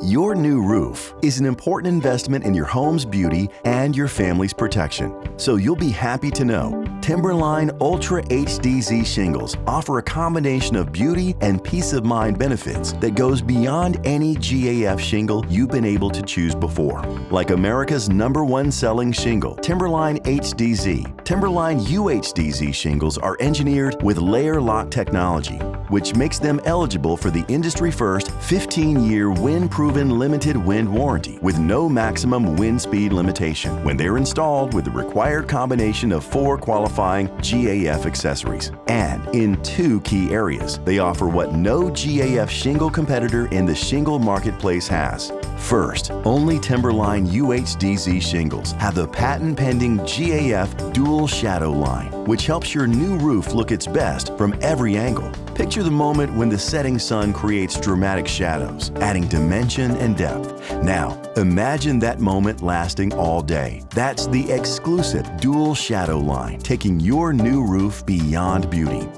Your new roof is an important investment in your home's beauty and your family's protection. So you'll be happy to know Timberline Ultra HDZ Shingles offer a combination of beauty and peace of mind benefits that goes beyond any GAF shingle you've been able to choose before. Like America's #1 selling shingle, Timberline HDZ, Timberline UHDZ shingles are engineered with LayerLock Technology, which makes them eligible for the industry-first 15-year WindProven Limited Wind Warranty with no maximum wind speed limitation when they're installed with the required combination of 4 qualifying GAF accessories. And in 2 key areas, they offer what no GAF shingle competitor in the shingle marketplace has. First, only Timberline UHDZ shingles have the patent-pending GAF Dual Shadow Line, which helps your new roof look its best from every angle. Picture the moment when the setting sun creates dramatic shadows, adding dimension and depth. Now, imagine that moment lasting all day. That's the exclusive Dual Shadow Line, taking your new roof beyond beauty.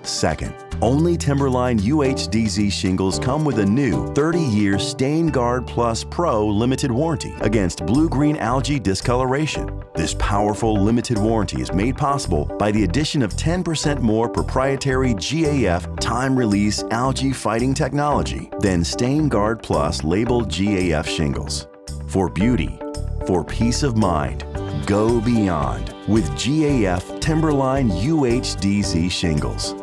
Second, only Timberline UHDZ shingles come with a new 30-year Stainguard Plus PRO limited warranty against blue-green algae discoloration. This powerful limited warranty is made possible by the addition of 10% more proprietary GAF time-release algae-fighting technology than Stainguard Plus labeled GAF shingles. For beauty, for peace of mind, go beyond with GAF Timberline UHDZ shingles.